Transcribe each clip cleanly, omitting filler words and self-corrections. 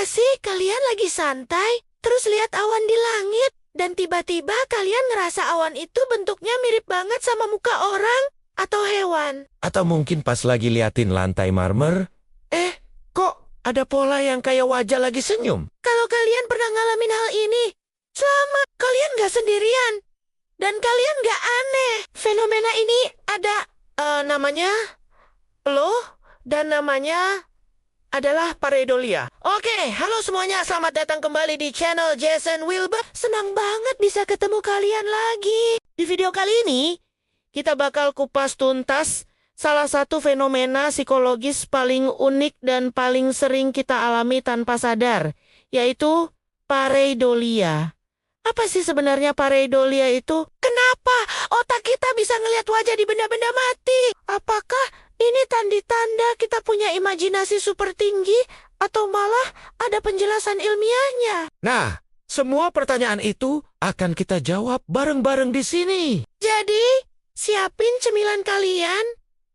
nggak sih kalian lagi santai, terus lihat awan di langit, dan tiba-tiba kalian ngerasa awan itu bentuknya mirip banget sama muka orang atau hewan? Atau mungkin pas lagi liatin lantai marmer, kok ada pola yang kayak wajah lagi senyum? Kalau kalian pernah ngalamin hal ini, selamat, kalian nggak sendirian. Dan kalian nggak aneh. Fenomena ini ada, namanya, dan namanya adalah pareidolia. Oke, halo semuanya, selamat datang kembali di channel Jason Wilbur. Senang banget bisa ketemu kalian lagi. Di video kali ini, kita bakal kupas tuntas salah satu fenomena psikologis paling unik dan paling sering kita alami tanpa sadar, yaitu pareidolia. Apa sih sebenarnya pareidolia itu? Kenapa otak kita bisa ngelihat wajah di benda-benda mati? Apakah ini tanda-tanda kita punya imajinasi super tinggi atau malah ada penjelasan ilmiahnya? Nah, semua pertanyaan itu akan kita jawab bareng-bareng di sini. Jadi, siapin cemilan kalian,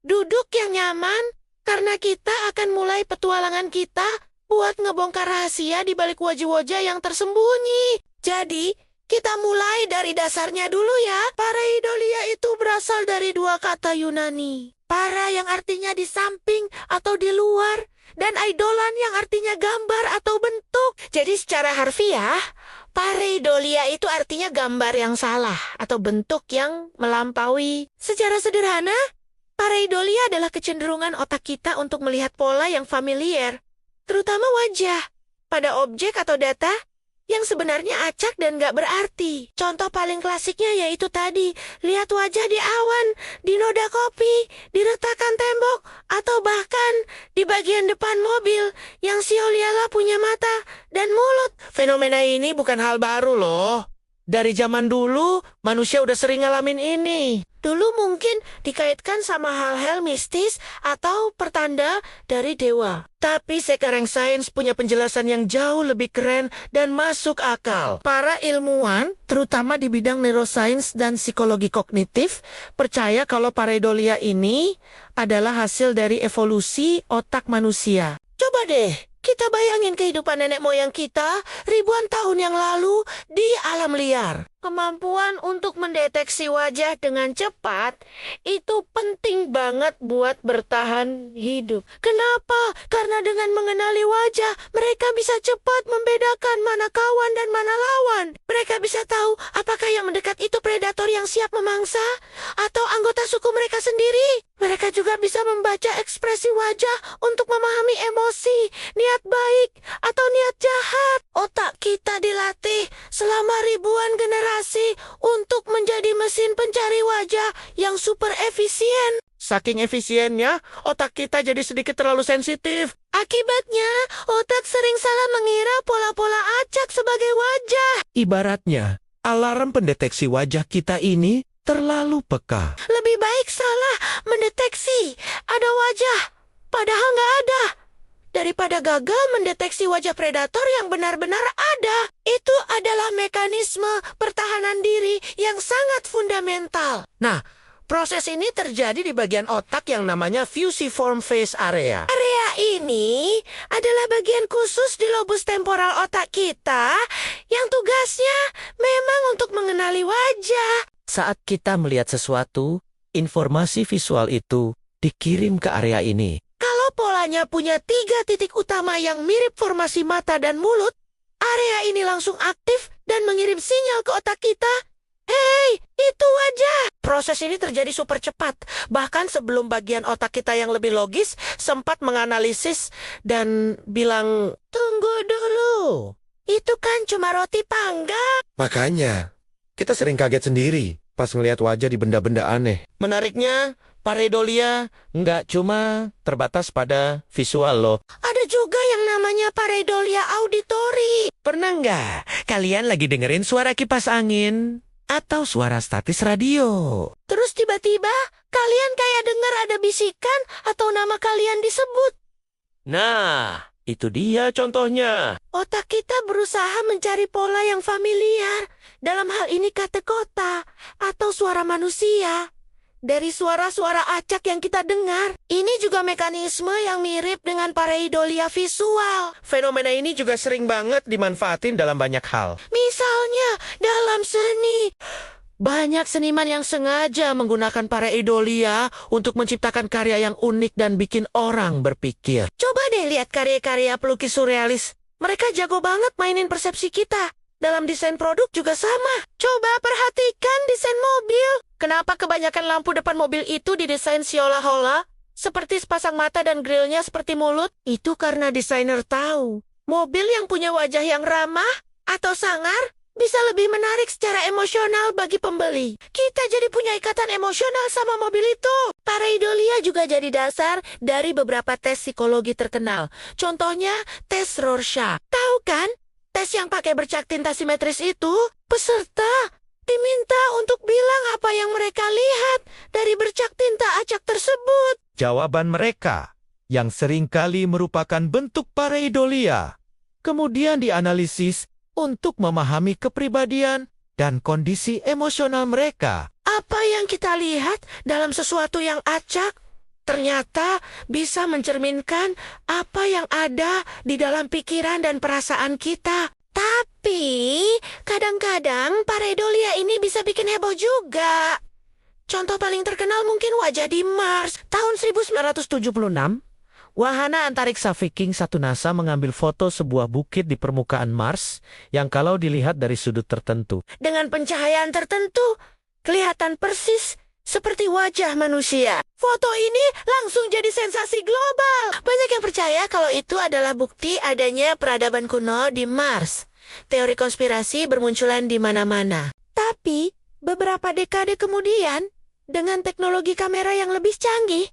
duduk yang nyaman, karena kita akan mulai petualangan kita buat ngebongkar rahasia di balik wajah-wajah yang tersembunyi. Jadi, kita mulai dari dasarnya dulu ya. Pareidolia itu berasal dari dua kata Yunani. Para yang artinya di samping atau di luar, dan eidolan yang artinya gambar atau bentuk. Jadi secara harfiah, pareidolia itu artinya gambar yang salah atau bentuk yang melampaui. Secara sederhana, pareidolia adalah kecenderungan otak kita untuk melihat pola yang familiar, terutama wajah, pada objek atau data yang sebenarnya acak dan gak berarti. Contoh paling klasiknya yaitu tadi, lihat wajah di awan, di noda kopi, di retakan tembok, atau bahkan di bagian depan mobil yang sioliala punya mata dan mulut. Fenomena ini bukan hal baru loh. Dari zaman dulu, manusia udah sering ngalamin ini. Dulu mungkin dikaitkan sama hal-hal mistis atau pertanda dari dewa. Tapi sekarang sains punya penjelasan yang jauh lebih keren dan masuk akal. Para ilmuwan, terutama di bidang neuroscience dan psikologi kognitif, percaya kalau pareidolia ini adalah hasil dari evolusi otak manusia. Coba deh, kita bayangin kehidupan nenek moyang kita ribuan tahun yang lalu di alam liar. Kemampuan untuk mendeteksi wajah dengan cepat itu penting banget buat bertahan hidup. Kenapa? Karena dengan mengenali wajah, mereka bisa cepat membedakan mana kawan dan mana lawan. Mereka bisa tahu apakah yang mendekat itu predator yang siap memangsa atau anggota suku mereka sendiri. Mereka juga bisa membaca ekspresi wajah untuk memahami emosi, niat baik, atau niat jahat. Otak kita dilatih selama ribuan generasi untuk menjadi mesin pencari wajah yang super efisien. Saking efisiennya, otak kita jadi sedikit terlalu sensitif. Akibatnya, otak sering salah mengira pola-pola acak sebagai wajah. Ibaratnya, alarm pendeteksi wajah kita ini terlalu peka. Lebih baik salah mendeteksi ada wajah, padahal nggak ada, daripada gagal mendeteksi wajah predator yang benar-benar ada. Itu adalah mekanisme pertahanan diri yang sangat fundamental. Nah, proses ini terjadi di bagian otak yang namanya fusiform face area. Area ini adalah bagian khusus di lobus temporal otak kita yang tugasnya memang untuk mengenali wajah. Saat kita melihat sesuatu, informasi visual itu dikirim ke area ini. Kalau polanya punya 3 titik utama yang mirip formasi mata dan mulut, area ini langsung aktif dan mengirim sinyal ke otak kita. Hei, itu wajah! Proses ini terjadi super cepat. Bahkan sebelum bagian otak kita yang lebih logis sempat menganalisis dan bilang, tunggu dulu, itu kan cuma roti panggang. Makanya, kita sering kaget sendiri pas ngelihat wajah di benda-benda aneh. Menariknya, pareidolia nggak cuma terbatas pada visual loh. Ada juga yang namanya pareidolia auditory. Pernah nggak kalian lagi dengerin suara kipas angin atau suara statis radio? Terus tiba-tiba kalian kayak dengar ada bisikan atau nama kalian disebut. Nah, itu dia contohnya. Otak kita berusaha mencari pola yang familiar. Dalam hal ini kata kota atau suara manusia. dari suara-suara acak yang kita dengar. Ini juga mekanisme yang mirip dengan pareidolia visual. Fenomena ini juga sering banget dimanfaatin dalam banyak hal. Misalnya, dalam seni. Banyak seniman yang sengaja menggunakan pareidolia untuk menciptakan karya yang unik dan bikin orang berpikir. Coba deh lihat karya-karya pelukis surrealis. Mereka jago banget mainin persepsi kita. Dalam desain produk juga sama. Coba perhatikan desain mobil. Kenapa kebanyakan lampu depan mobil itu didesain seolah-olah seperti sepasang mata dan grillnya seperti mulut? Itu karena desainer tahu mobil yang punya wajah yang ramah atau sangar bisa lebih menarik secara emosional bagi pembeli. Kita jadi punya ikatan emosional sama mobil itu. Pareidolia juga jadi dasar dari beberapa tes psikologi terkenal. Contohnya, tes Rorschach. Tahu kan? Tes yang pakai bercak tinta simetris itu, peserta diminta untuk bilang apa yang mereka lihat dari bercak tinta acak tersebut. Jawaban mereka, yang seringkali merupakan bentuk pareidolia, kemudian dianalisis untuk memahami kepribadian dan kondisi emosional mereka. Apa yang kita lihat dalam sesuatu yang acak ternyata bisa mencerminkan apa yang ada di dalam pikiran dan perasaan kita. Tapi, kadang-kadang pareidolia ini bisa bikin heboh juga. Contoh paling terkenal mungkin wajah di Mars. Tahun 1976, wahana antariksa Viking 1 NASA mengambil foto sebuah bukit di permukaan Mars yang kalau dilihat dari sudut tertentu, dengan pencahayaan tertentu, kelihatan persis seperti wajah manusia. Foto ini langsung jadi sensasi global. Banyak yang percaya kalau itu adalah bukti adanya peradaban kuno di Mars. Teori konspirasi bermunculan di mana-mana. Tapi, beberapa dekade kemudian, dengan teknologi kamera yang lebih canggih,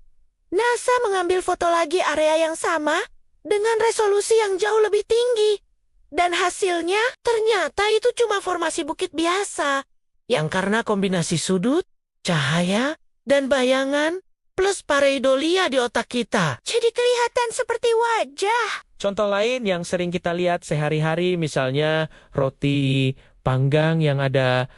NASA mengambil foto lagi area yang sama dengan resolusi yang jauh lebih tinggi. Dan hasilnya ternyata itu cuma formasi bukit biasa. Yang karena kombinasi sudut, cahaya, dan bayangan plus pareidolia di otak kita. Jadi kelihatan seperti wajah. Contoh lain yang sering kita lihat sehari-hari misalnya roti panggang yang ada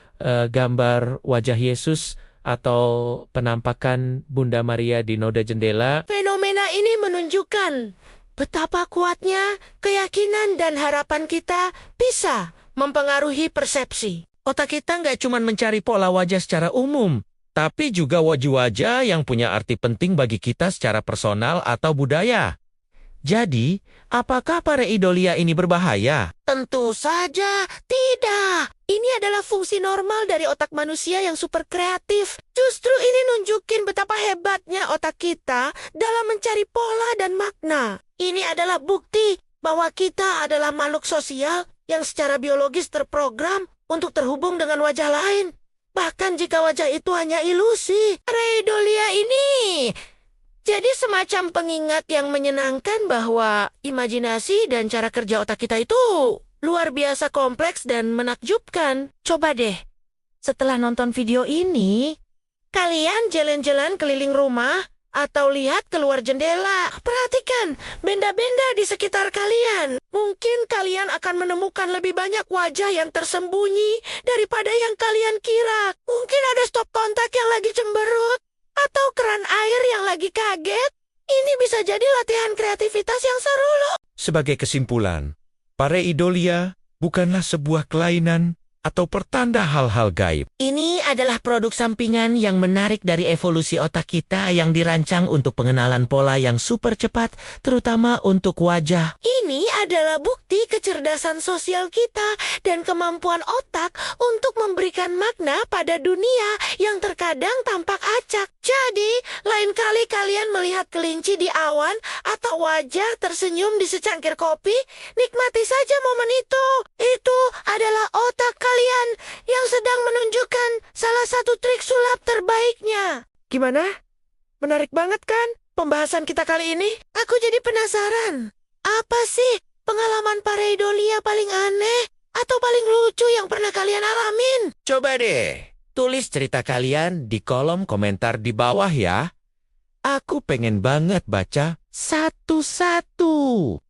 gambar wajah Yesus atau penampakan Bunda Maria di noda jendela. Fenomena ini menunjukkan betapa kuatnya keyakinan dan harapan kita bisa mempengaruhi persepsi. Otak kita nggak cuma mencari pola wajah secara umum, tapi juga wajah-wajah yang punya arti penting bagi kita secara personal atau budaya. Jadi, apakah pareidolia ini berbahaya? Tentu saja tidak. Ini adalah fungsi normal dari otak manusia yang super kreatif. Justru ini nunjukin betapa hebatnya otak kita dalam mencari pola dan makna. Ini adalah bukti bahwa kita adalah makhluk sosial yang secara biologis terprogram untuk terhubung dengan wajah lain. Bahkan jika wajah itu hanya ilusi. Pareidolia ini jadi semacam pengingat yang menyenangkan bahwa imajinasi dan cara kerja otak kita itu luar biasa kompleks dan menakjubkan. Coba deh, setelah nonton video ini, kalian jalan-jalan keliling rumah atau lihat keluar jendela. Perhatikan benda-benda di sekitar kalian. Mungkin kalian akan menemukan lebih banyak wajah yang tersembunyi daripada yang kalian kira. Mungkin ada stop kontak yang lagi cemberut, atau keran air yang lagi kaget. Ini bisa jadi latihan kreativitas yang seru loh. Sebagai kesimpulan, pareidolia bukanlah sebuah kelainan atau pertanda hal-hal gaib. Ini adalah produk sampingan yang menarik dari evolusi otak kita yang dirancang untuk pengenalan pola yang super cepat, terutama untuk wajah. Ini adalah bukti kecerdasan sosial kita dan kemampuan otak untuk memberikan makna pada dunia yang terkadang tampak acak. Jadi, lain kali kalian melihat kelinci di awan atau wajah tersenyum di secangkir kopi, nikmati saja momen itu. Itu adalah otak kalian yang sedang menunjukkan salah satu trik sulap terbaiknya. Gimana? Menarik banget kan pembahasan kita kali ini? Aku jadi penasaran. Apa sih pengalaman pareidolia paling aneh atau paling lucu yang pernah kalian alamin? Coba deh, tulis cerita kalian di kolom komentar di bawah ya. Aku pengen banget baca satu-satu.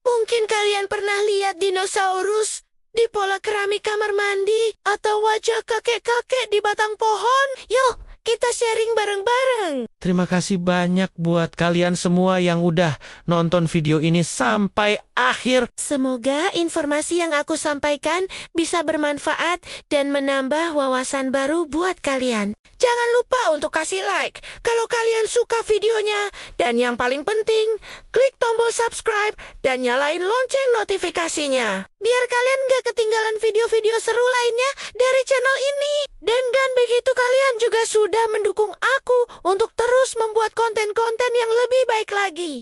Mungkin kalian pernah lihat dinosaurus di pola keramik kamar mandi atau wajah kakek-kakek di batang pohon. Yuk, kita sharing bareng-bareng. Terima kasih banyak buat kalian semua yang udah nonton video ini sampai akhir. Semoga informasi yang aku sampaikan bisa bermanfaat dan menambah wawasan baru buat kalian. Jangan lupa untuk kasih like kalau kalian suka videonya. Dan yang paling penting, klik tombol subscribe dan nyalain lonceng notifikasinya. Biar kalian gak ketinggalan video-video seru lainnya dari channel ini. Dan begitu kalian juga sudah mendukung aku untuk terus membuat konten-konten yang lebih baik lagi.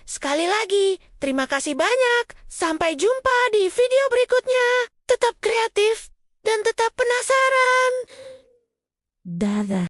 Sekali lagi, terima kasih banyak. Sampai jumpa di video berikutnya. Tetap kreatif dan tetap penasaran. Dadah.